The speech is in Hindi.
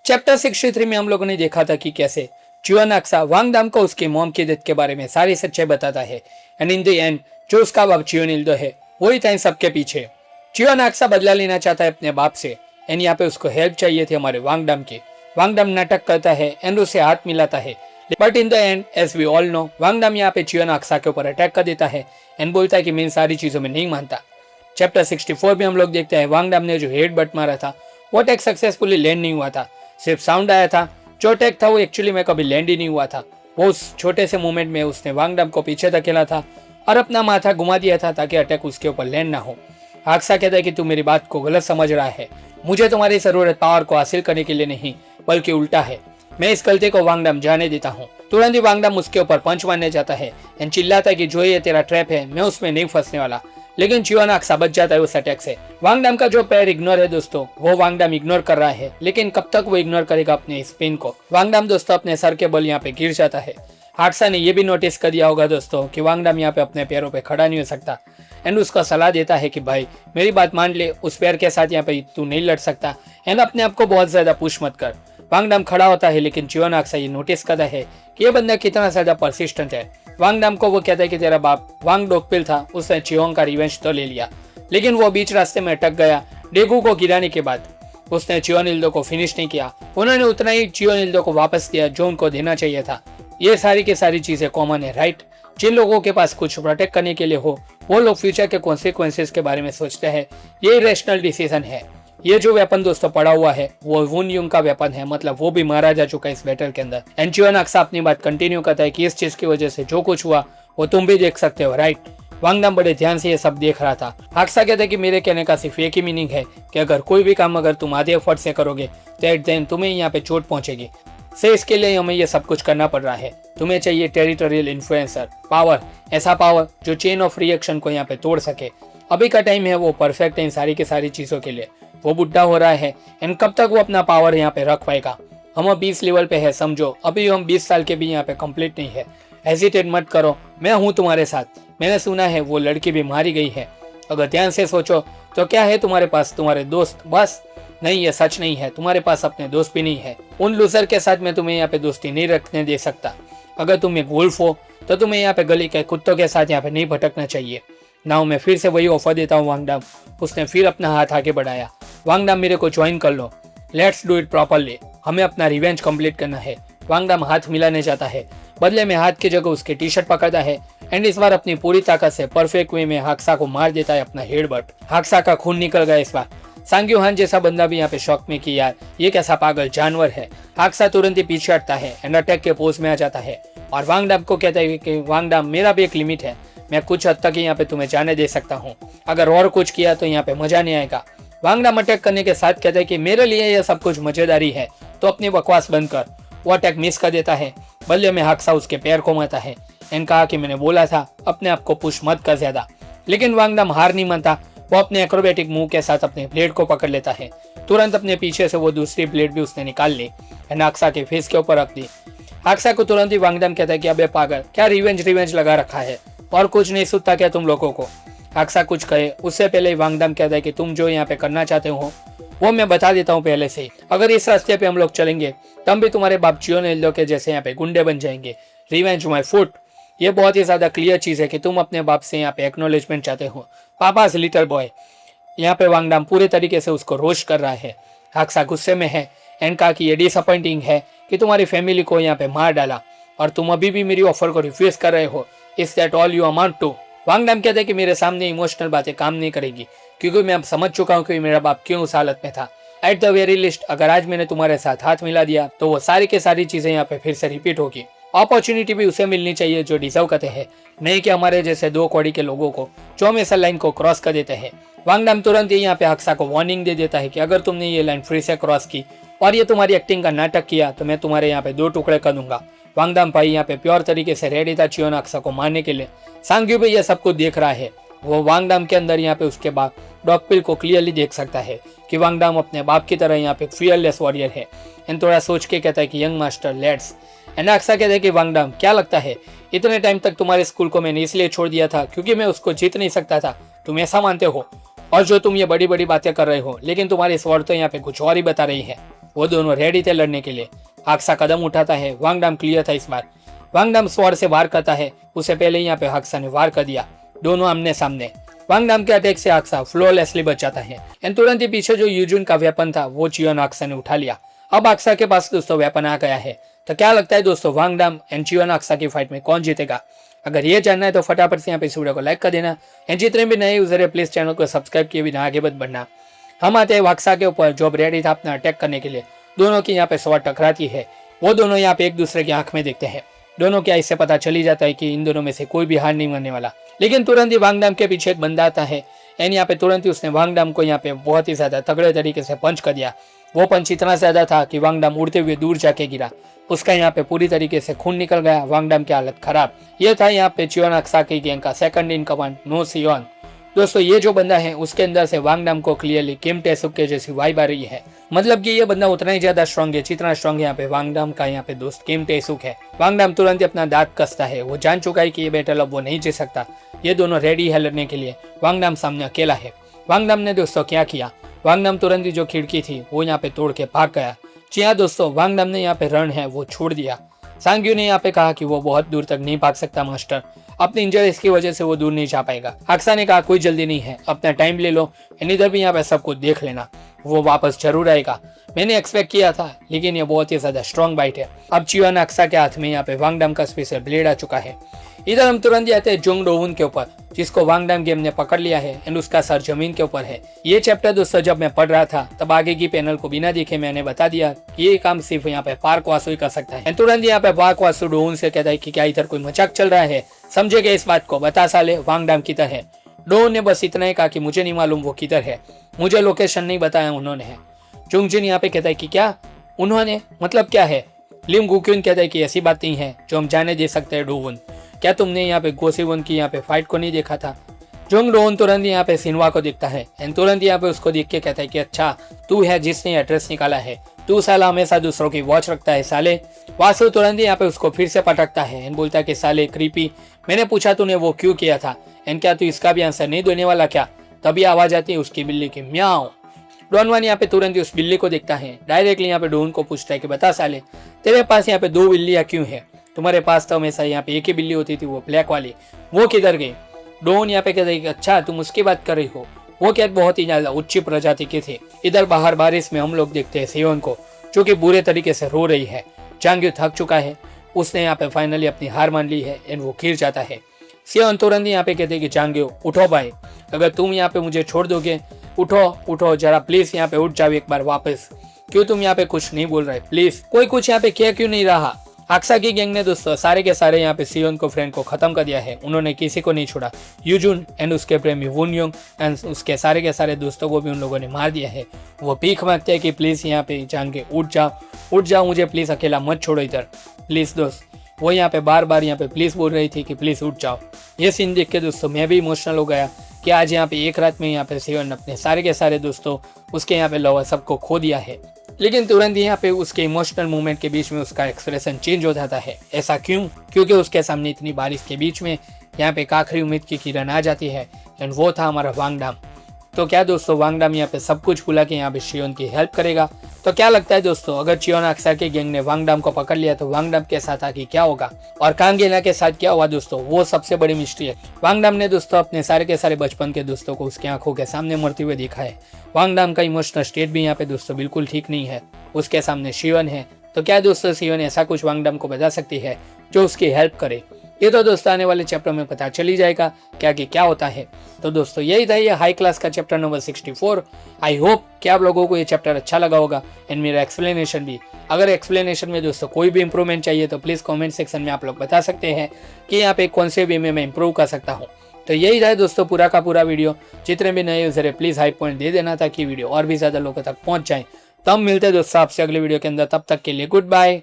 चैप्टर 63 में हम लोगों ने देखा था कि कैसे चियोन अक्सा वांग दाम को उसके मॉम की डेथ के बारे में सारी सच्चाई बताता है एंड इन द एंड जो उसका बाप चियोन इल्दो है वही था इन सबके पीछे। चियोन अक्सा बदला लेना चाहता है अपने बाप से एंड यहाँ पे उसको हेल्प चाहिए थी हमारे वांग दाम की। वांग दाम नाटक करता है एंड उसे हाथ मिलाता है, but in the end as we all know Wang Dam यहाँ पे चियोन अक्सा के ऊपर अटैक कर देता है एंड बोलता है कि मैं इन सारी चीजों में नहीं मानता। चैप्टर 64 में हम लोग देखते हैं वांग दाम ने जो हेड बट मारा था वो अटैक सक्सेसफुली लैंड नहीं हुआ था, सिर्फ साउंड आया था। जो अटैक था वो एक्चुअली में कभी लैंड ही नहीं हुआ था। वो उस छोटे से मूवमेंट में उसने वांग दाम को पीछे धकेला था और अपना माथा घुमा दिया था ताकि अटैक उसके ऊपर लैंड ना हो। हाक्सा कहता है कि तू मेरी बात को गलत समझ रहा है, मुझे तुम्हारी जरूरत पावर को हासिल करने के लिए नहीं बल्कि उल्टा है। मैं इस गलती को वांग दाम जाने देता हूँ। तुरंत ही वांग दाम उसके ऊपर पंच मारने जाता है एंड चिल्लाता है कि जो ये तेरा ट्रैप है मैं उसमें नहीं फंसने वाला, लेकिन चियोन अक्सा बच जाता है उस अटैक से। वांग दाम का जो पैर इग्नोर है दोस्तों वो वांग दाम इग्नोर कर रहा है, लेकिन कब तक वो इग्नोर करेगा अपने इस पेन को। वांग दाम दोस्तों अपने सर के बल यहाँ पे गिर जाता है। हाक्सा ने ये भी नोटिस कर दिया होगा दोस्तों कि वांग दाम यहाँ पे अपने पैरों पे खड़ा नहीं हो सकता एंड उसका सलाह देता है कि भाई मेरी बात मान ले, उस पैर के साथ यहाँ पे तू नहीं लड़ सकता एंड अपने आप को बहुत ज्यादा पुश मत कर। वांग दाम खड़ा होता है, लेकिन चियोन अक्सा ये नोटिस करता है कि ये बंदा कितना ज्यादा परसिस्टेंट है। वांग दाम को वो कहता है कि तेरा बाप वांग डोकपिल था, उसने चियोंग का रिवेंज तो ले लिया, लेकिन वो बीच रास्ते में अटक गया। डेगू को गिराने के बाद उसने चियोन इल्दो को फिनिश नहीं किया, उन्होंने उतना ही चियोन इल्दो को वापस दिया जो उनको देना चाहिए था। ये सारी की सारी चीजें कॉमन है, राइट। जिन लोगों के पास कुछ प्रोटेक्ट करने के लिए हो वो लोग फ्यूचर के कॉन्सिक्वेंसेस के बारे में सोचते हैं। ये रैशनल डिसीजन है। ये जो वेपन दोस्तों पड़ा हुआ है वो वुन युंग का वेपन है, मतलब वो भी मारा जा चुका है इस बैटल के अंदर। एंड चियोन अक्सा अपनी बात कंटिन्यू करता है कि इस चीज की वजह से जो कुछ हुआ वो तुम भी देख सकते हो, राइट। वांग दाम बड़े ध्यान से ये सब देख रहा था। हाक्सा कहते हैं कि मेरे कहने का सिर्फ एक ही मीनिंग है कि अगर कोई भी काम अगर तुम आधे एफर्ट से करोगे तो एट देन तुम्हें यहाँ पे चोट पहुंचेगी। से इसके लिए हमें ये सब कुछ करना पड़ रहा है। तुम्हें चाहिए टेरिटोरियल इन्फ्लुएंसर पावर, ऐसा पावर जो चेन ऑफ रिएक्शन को यहाँ पे तोड़ सके। अभी का टाइम है वो परफेक्ट है इन सारी की सारी चीजों के लिए। वो बुढ़ा हो रहा है एंड कब तक वो अपना पावर यहाँ पे रख पाएगा। हम 20 लेवल पे है समझो, अभी हम 20 साल के भी यहाँ पे कंप्लीट नहीं है। हेजिटेट मत करो, मैं हूँ तुम्हारे साथ। मैंने सुना है वो लड़की भी मारी गई है। अगर ध्यान से सोचो तो क्या है तुम्हारे पास, तुम्हारे दोस्त बस। नहीं, ये सच नहीं है, तुम्हारे पास अपने दोस्त भी नहीं है। उन लूजर के साथ मैं तुम्हें यहाँ पे दोस्ती नहीं रखने दे सकता। अगर तुम एक वुल्फ हो तो तुम्हें यहाँ पे गली के कुत्तों के साथ यहाँ पे नहीं भटकना चाहिए। नाउ मैं फिर से वही ऑफर देता हूँ वांग दाम। उसने फिर अपना हाथ आगे बढ़ाया। वांग दाम मेरे को ज्वाइन कर लो, लेट्स डू इट प्रॉपरली, हमें अपना रिवेंज कंप्लीट करना है। वांग दाम हाथ मिलाने जाता है, बदले में हाथ की जगह उसके टी शर्ट पकड़ता है एंड इस बार अपनी पूरी ताकत से परफेक्ट वे में हाक्सा को मार देता है अपना हेडबट। हाक्सा का खून निकल गया इस बार। सांग्यू हान जैसा बंदा भी यहाँ पे शॉक में कि यार ये कैसा पागल जानवर है। हाक्सा तुरंत ही पीछे हटता है एंड अटैक के पोज में आ जाता है और वांग दाम को कहता है कि वांग दाम मेरा भी एक लिमिट है, मैं कुछ हद तक यहाँ पे तुम्हें जाने दे सकता हूँ, अगर और कुछ किया तो यहाँ पे मजा नहीं आएगा। वांग दाम अटैक करने के साथ कहता है कि मेरे लिए यह सब कुछ मजेदारी है तो अपनी बकवास बंद कर। वो अटैक मिस कर देता है, बदले में हाक्सा उसके पैर को मारता है एंड कहा कि मैंने बोला था अपने आप को पुश मत कर ज्यादा। लेकिन वांग दाम हार नहीं मानता, वो अपने एक्रोबेटिक मूव के साथ अपने ब्लेड को पकड़ लेता है। तुरंत अपने पीछे से वो दूसरी ब्लेड भी उसने निकाल ली एंड हाक्सा के फेस के ऊपर रख दी। हाक्सा को तुरंत ही वांग दाम कहता है कि अबे पागल, क्या रिवेंज लगा रखा है और कुछ नहीं सुनता क्या तुम लोगों को। हाक्सा कुछ कहे उससे पहले ही वांग दाम कहता है कि तुम जो यहाँ पे करना चाहते हो वो मैं बता देता हूँ पहले से ही। अगर इस रास्ते पे हम लोग चलेंगे तब भी तुम्हारे बाप चियोन इल्दो के जैसे यहाँ पे गुंडे बन जाएंगे। रिवेंज माय फुट, ये बहुत ही ज्यादा क्लियर चीज है कि तुम अपने बाप से यहाँ पे एक्नोलेजमेंट चाहते हो, पापास लिटिल बॉय। यहाँ पे वांग दाम पूरे तरीके से उसको रोस्ट कर रहा है। हाक्सा गुस्से में है एंड कहा कि ये डिसअपॉइंटिंग है कि तुम्हारी फैमिली को यहाँ पे मार डाला और तुम अभी भी मेरी ऑफर को रिफ्यूज कर रहे हो। Is that all you amount to? Wang Dam कहते हैं कि मेरे सामने इमोशनल बातें काम नहीं करेगी, क्योंकि मैं अब समझ चुका हूँ कि मेरा बाप क्यों उस हालत में था। एट द वेरी लिस्ट अगर आज मैंने तुम्हारे साथ हाथ मिला दिया तो वो सारी के सारी चीजें यहाँ पे फिर से रिपीट होगी। अपॉर्चुनिटी भी उसे मिलनी चाहिए जो डिजर्व करते हैं, नहीं कि हमारे जैसे 2 कौड़ी के लोगों को जो हमेशा लाइन को क्रॉस कर देते हैं। वांग दाम तुरंत ही यहाँ पे हाक्सा को वार्निंग दे देता है कि अगर तुमने ये लाइन फिर से क्रॉस की और ये तुम्हारी एक्टिंग का नाटक किया तो मैं तुम्हारे यहाँ पे 2 टुकड़े कर दूंगा। वांग दाम भाई यहाँ पे प्योर तरीके से रेडी था चियोन अक्सा को मारने के लिए। सांग्यू भी यह सब कुछ देख रहा है। वो वांग दाम के अंदर यहाँ पे उसके बाप डॉकपिल को क्लियरली देख सकता है कि वांग दाम अपने बाप की तरह यहाँ पे फियरलेस वॉरियर है एंड थोड़ा सोच के कहता है कि young master let's. And Aksa कहता है कि वांग दाम क्या लगता है इतने टाइम तक तुम्हारे स्कूल को मैंने इसलिए छोड़ दिया था क्योंकि मैं उसको जीत नहीं सकता था, तुम ऐसा मानते हो? और जो तुम ये बड़ी बड़ी बातें कर रहे हो लेकिन तुम्हारी स्वर्ण तो यहाँ पे कुछ और ही बता रही है। वो दोनों रेडी थे लड़ने के लिए। हाक्सा कदम उठाता है, वांग डाम क्लियर था इस बार। वांग डाम स्वॉर्ड से वार करता है, उससे पहले यहाँ पे हाक्सा ने वार कर दिया। दोनों आमने सामने। वांग डाम के अटैक से हाक्सा फ्लॉलेसली बच जाता है एंड तुरंत ही पीछे जो यूजुन का वेपन था वो चियोन हाक्सा ने उठा लिया। अब हाक्सा के पास दोस्तों वेपन आ गया है। तो क्या लगता है दोस्तों, वांग डाम एंड चियोन हाक्सा की फाइट में कौन जीतेगा? अगर ये जानना है तो फटाफट से यहाँ पे इस वीडियो को लाइक कर देना एंड जितने भी नए यूजर है प्लीज चैनल को सब्सक्राइब किए बिना आगे मत बढ़ना। हम आते हैं हाक्सा के ऊपर जो अब रेडी था अपना अटैक करने के लिए। दोनों की यहाँ पे स्वॉर्ड टकराती है। वो दोनों यहाँ पे एक दूसरे की आंख में देखते हैं। दोनों क्या इससे पता चली जाता है कि इन दोनों में से कोई भी हार नहीं मानने वाला। लेकिन तुरंत ही वांग डाम के पीछे एक बंदा आता है एंड यहाँ पे तुरंत ही उसने वांग डाम को यहाँ पे बहुत ही ज्यादा तगड़े तरीके से पंच कर दिया। वो पंच इतना ज्यादा था कि वांग डाम उड़ते हुए दूर जाके गिरा। उसका यहाँ पे पूरी तरीके से खून निकल गया। वांग डाम की हालत खराब। ये था यहाँ पे चियोन हाक्सा की गैंग का सेकंड इन कमांड नो सियोन। दोस्तों ये जो बंदा है उसके अंदर से वांग डाम को क्लियरली किम टेसुक के जैसी वाइब आ रही है। मतलब कि ये बंदा उतना ही ज्यादा स्ट्रॉन्ग है जितना स्ट्रॉन्ग यहाँ पे वांग डाम का यहाँ पे दोस्त किम टेसुक है। वांग डाम तुरंत ही अपना दांत कसता है। वो जान चुका है कि ये बैटल अब वो नहीं जीत सकता। ये दोनों रेडी है लड़ने के लिए। वांग डाम सामने अकेला है। वांग डाम ने दोस्तों क्या किया, वांग डाम तुरंत ही जो खिड़की थी वो यहाँ पे तोड़ के भाग गया। जी हाँ दोस्तों, वांग डाम ने यहाँ पे रण है वो छोड़ दिया। सांग्यू ने यहाँ पे कहा कि वो बहुत दूर तक नहीं भाग सकता मास्टर, अपनी इंजरीज की वजह से वो दूर नहीं जा पाएगा। हाक्सा ने कहा कोई जल्दी नहीं है, अपना टाइम ले लो, इधर भी यहाँ पे सब कुछ देख लेना, वो वापस जरूर आएगा। मैंने एक्सपेक्ट किया था लेकिन ये बहुत ही ज्यादा स्ट्रॉन्ग बाइट है। अब चियोन हाक्सा के हाथ में यहाँ पे वांग डाम का स्पेशल ब्लेड आ चुका है। इधर हम तुरंत ही आते हैं जोंग डोवुन के ऊपर जिसको वांग डाम गेम ने पकड़ लिया है एंड उसका सर जमीन के ऊपर है। ये चैप्टर दोस्तों जब मैं पढ़ रहा था तब आगे की पैनल को बिना देखे मैंने बता दिया कि ये काम सिर्फ यहाँ पे पार्क वासु ही कर सकता है। तुरंत यहाँ पे पार्क वासु डोवुन से कहता है कि क्या इधर कोई मजाक चल रहा है, समझेगा इस बात को, बता साले वांग डाम किधर है। डोवुन ने बस इतना ही कहा कि मुझे नहीं मालूम वो किधर है, मुझे लोकेशन नहीं बताया उन्होंने है। जुंगजिन यहाँ पे कहता है कि क्या उन्होंने, मतलब क्या है? लिम गुक्युन कहता है कि ऐसी बात नहीं है जो हम जाने दे सकते हैं डोवुन, क्या तुमने यहाँ पे गोसीवन की यहाँ पे फाइट को नहीं देखा था? जोंग डोवुन तुरंत यहाँ पे सिन्वा को देखता है एंड तुरंत यहाँ पे उसको देख के कहता है कि अच्छा तू है जिसने एड्रेस निकाला है, तू साला हमेशा दूसरों की वॉच रखता है साले। वासु तुरंत यहाँ पे उसको फिर से पटकता है एंड बोलता है कि साले क्रीपी, मैंने पूछा तूने वो क्यों किया था एंड क्या तू इसका भी आंसर नहीं देने वाला क्या? तभी आवाज आती है उसकी बिल्ली की म्याओ। डॉनवान यहाँ पे तुरंत ही उस बिल्ली को देखता है, डायरेक्टली यहाँ पे डोन को पूछता है कि बता साले तेरे पास यहाँ पे दो बिल्लियाँ क्यों है? तुम्हारे पास तो हमेशा यहाँ पे एक ही बिल्ली होती थी वो ब्लैक वाली, वो किधर गई? डोन यहाँ पे कहता है कि अच्छा तुम उसकी बात कर रही हो, वो कैद बहुत ही ज्यादा उच्च प्रजाति की थी। इधर बाहर बारिश में हम लोग देखते हैं सियोन को जो कि बुरे तरीके से रो रही है। चांग्यू थक चुका है, उसने यहाँ पे फाइनली अपनी हार मान ली है एंड वो गिर जाता है। सियोन तुरंत यहाँ पे कहते हैं कि चांग्यू उठो भाई, अगर तुम यहाँ पे मुझे छोड़ दोगे, उठो उठो जरा प्लीज, यहाँ पे उठ जाओ एक बार वापस। क्यों तुम यहाँ पे कुछ नहीं बोल रहे? प्लीज कोई कुछ यहाँ पे क्या क्यों नहीं रहा? हाक्सा की गैंग ने दोस्तों सारे के सारे यहाँ पे सियोन को फ्रेंड को खत्म कर दिया है। उन्होंने किसी को नहीं छोड़ा। यूजुन एंड उसके प्रेमी वुन योंग एंड उसके सारे के सारे दोस्तों को भी उन लोगों ने मार दिया है। वो भीख मांगते हैं कि प्लीज यहाँ पे जाएंगे, उठ जाओ मुझे प्लीज अकेला मत छोड़ो इधर प्लीज दोस्त। वो यहाँ पे बार बार यहाँ पे प्लीज बोल रही थी कि प्लीज उठ जाओ। ये सीन देख के दोस्तों मैं भी इमोशनल हो गया कि आज यहाँ पे एक रात में यहाँ पे सियोन अपने सारे के सारे दोस्तों उसके यहाँ पे लवर सबको खो दिया है। लेकिन तुरंत यहाँ पे उसके इमोशनल मूवमेंट के बीच में उसका एक्सप्रेशन चेंज हो जाता है। ऐसा क्यों? क्योंकि उसके सामने इतनी बारिश के बीच में यहाँ पे एक आखिरी उम्मीद की किरण आ जाती है एंड वो था हमारा वांग डाम। तो क्या दोस्तों वांग डाम यहाँ पे सब कुछ भुला के यहाँ पे सियोन की हेल्प करेगा? तो क्या लगता है दोस्तों, अगर चियोन हाक्सा के गैंग ने वांग डाम को पकड़ लिया तो वांग डाम के साथ आगे क्या होगा और कांगेना के साथ क्या हुआ दोस्तों, वो सबसे बड़ी मिस्ट्री है। वांग डाम ने दोस्तों अपने सारे के सारे बचपन के दोस्तों को उसकी आंखों के सामने मरते हुए देखा है। वांग डाम का इमोशनल स्टेट भी यहाँ पे दोस्तों बिल्कुल ठीक नहीं है। उसके सामने सियोन है, तो क्या दोस्तों सियोन ऐसा कुछ वांग डाम को बता सकती है जो उसकी हेल्प करे? ये तो दोस्तों आने वाले चैप्टर में पता चल ही जाएगा क्या कि क्या होता है। तो दोस्तों यही था ये हाई क्लास का चैप्टर नंबर 64। आई होप कि आप लोगों को ये चैप्टर अच्छा लगा होगा एंड मेरा एक्सप्लेनेशन भी। अगर एक्सप्लेनेशन में दोस्तों कोई भी इंप्रूवमेंट चाहिए तो प्लीज़ कमेंट सेक्शन में आप लोग बता सकते हैं कि यहाँ पे कौन से वे में मैं इंप्रूव कर सकता हूँ। तो यही था दोस्तों पूरा का पूरा वीडियो। जितने भी नए यूजर है प्लीज़ हाई पॉइंट दे देना ताकि वीडियो और भी ज़्यादा लोगों तक पहुँच जाए। तब मिलते हैं दोस्तों आपसे अगले वीडियो के अंदर, तब तक के लिए गुड बाय।